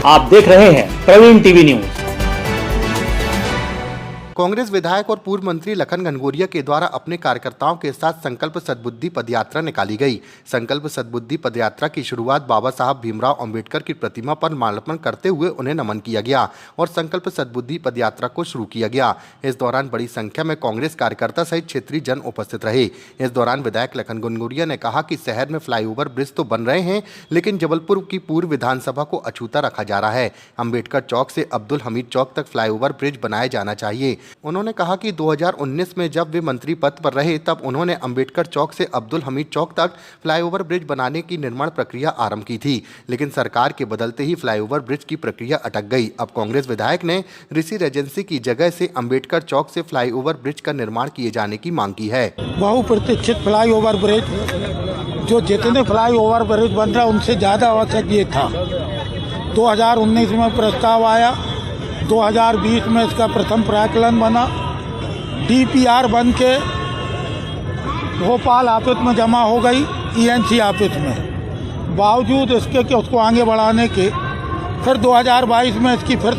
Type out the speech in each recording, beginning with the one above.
आप देख रहे हैं प्रवीण टीवी न्यूज। कांग्रेस विधायक और पूर्व मंत्री लखन घनघोरिया के द्वारा अपने कार्यकर्ताओं के साथ संकल्प सद्बुद्धि पदयात्रा निकाली गई। संकल्प सद्बुद्धि पदयात्रा की शुरुआत बाबा साहब भीमराव अंबेडकर की प्रतिमा पर माल्यार्पण करते हुए उन्हें नमन किया गया और संकल्प सद्बुद्धि पदयात्रा को शुरू किया गया। इस दौरान बड़ी संख्या में कांग्रेस कार्यकर्ता सहित क्षेत्रीय जन उपस्थित रहे। इस दौरान विधायक लखन घनघोरिया ने कहा कि शहर में फ्लाईओवर ब्रिज तो बन रहे हैं, लेकिन जबलपुर की पूर्व विधानसभा को अछूता रखा जा रहा है। अंबेडकर चौक से अब्दुल हमीद चौक तक फ्लाईओवर ब्रिज बनाया जाना चाहिए। उन्होंने कहा कि 2019 में जब वे मंत्री पद पर रहे तब उन्होंने अंबेडकर चौक से अब्दुल हमीद चौक तक फ्लाईओवर ब्रिज बनाने की निर्माण प्रक्रिया आरंभ की थी, लेकिन सरकार के बदलते ही फ्लाईओवर ब्रिज की प्रक्रिया अटक गई। अब कांग्रेस विधायक ने ऋषि रेजेंसी की जगह से अंबेडकर चौक से फ्लाईओवर ब्रिज का निर्माण किए जाने की मांग की है। बहुप्रतीक्षित फ्लाईओवर ब्रिज, जो जितने फ्लाईओवर ब्रिज बन रहा उनसे ज्यादा आवश्यक ये था। 2019 में प्रस्ताव आया, 2020 में इसका प्रथम प्राक्कलन बना, डीपीआर बन के भोपाल ऑफिस में जमा हो गई, ईएनसी ऑफिस में। बावजूद इसके कि उसको आगे बढ़ाने के फिर 2022 में इसकी फिर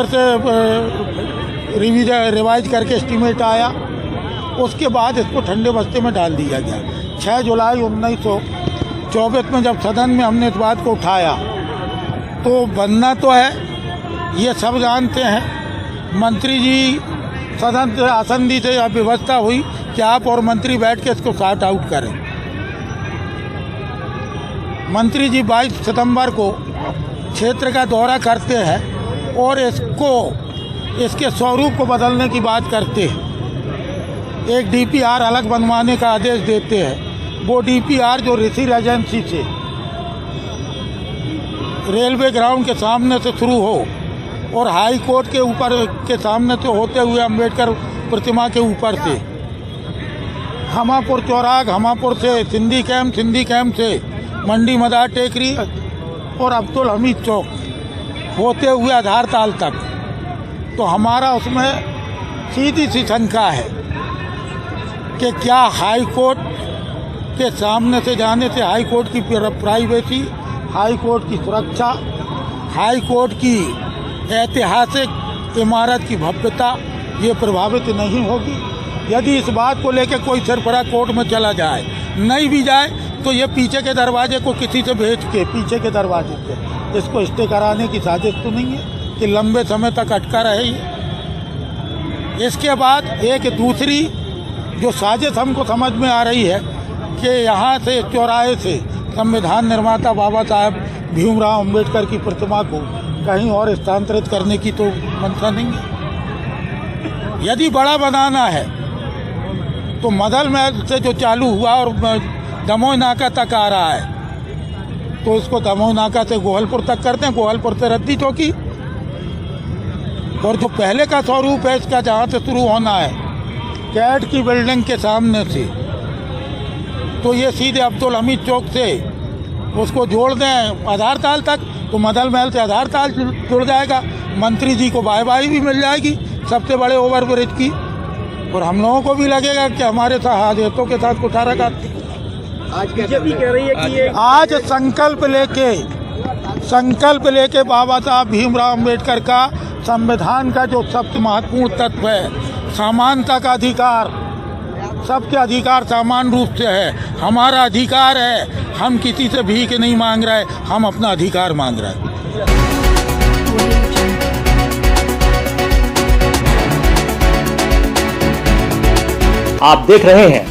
से रिवाइज करके एस्टीमेट आया। उसके बाद इसको ठंडे बस्ते में डाल दिया गया। 6 जुलाई 1924 में जब सदन में हमने इस बात को उठाया तो बनना तो है, ये सब जानते हैं। मंत्री जी सदन से आसंदी से यह व्यवस्था हुई कि आप और मंत्री बैठ के इसको सॉर्ट आउट करें। मंत्री जी 22 सितंबर को क्षेत्र का दौरा करते हैं और इसके स्वरूप को बदलने की बात करते हैं। एक डीपीआर अलग बनवाने का आदेश देते हैं। वो डीपीआर जो ऋषि रेजेंसी से रेलवे ग्राउंड के सामने से शुरू हो और हाई कोर्ट के ऊपर के सामने से होते हुए अंबेडकर प्रतिमा के ऊपर से हमापुर चौराहा, हमापुर से सिंधी कैंप से मंडी मदार टेकरी और अब्दुल हमीद चौक होते हुए आधार ताल तक। तो हमारा उसमें सीधी सी शंका है कि क्या हाई कोर्ट के सामने से जाने से हाई कोर्ट की प्राइवेसी, हाई कोर्ट की सुरक्षा, हाई कोर्ट की ऐतिहासिक इमारत की भव्यता ये प्रभावित नहीं होगी। यदि इस बात को लेकर कोई सरबराह कोर्ट में चला जाए, नहीं भी जाए तो ये पीछे के दरवाजे को किसी से भेज के पीछे के दरवाजे से इसको स्टे कराने की साजिश तो नहीं है कि लंबे समय तक अटका रहे ये। इसके बाद एक दूसरी जो साजिश हमको समझ में आ रही है कि यहाँ से चौराहे से संविधान निर्माता बाबा साहब भीमराव अंबेडकर की प्रतिमा को कहीं और स्थानांतरित करने की तो मंशा नहीं है। यदि बड़ा बनाना है तो मदल महल से जो चालू हुआ और दमोह नाका तक आ रहा है तो इसको दमोह नाका से गोहलपुर तक करते हैं, गोहलपुर से रद्दी चौकी। और जो पहले का स्वरूप है इसका, जहाँ से शुरू होना है कैट की बिल्डिंग के सामने से, तो ये सीधे अब्दुल हमीद चौक से उसको जोड़ दें आधार ताल तक, तो मदल महल से आधार ताल जुड़ जाएगा। मंत्री जी को बाई भी मिल जाएगी सबसे बड़े ओवरब्रिज की, और हम लोगों को भी लगेगा कि हमारे हाथों के साथ कुठारा काटती। आज बीजेपी कह रही है कि ये आज संकल्प लेके बाबा साहब भीमराव अंबेडकर का संविधान का जो सबसे महत्वपूर्ण तत्व है, समानता का अधिकार, सबके अधिकार समान रूप से है, हमारा अधिकार है। हम किसी से भीख नहीं मांग रहे, हम अपना अधिकार मांग रहे हैं। आप देख रहे हैं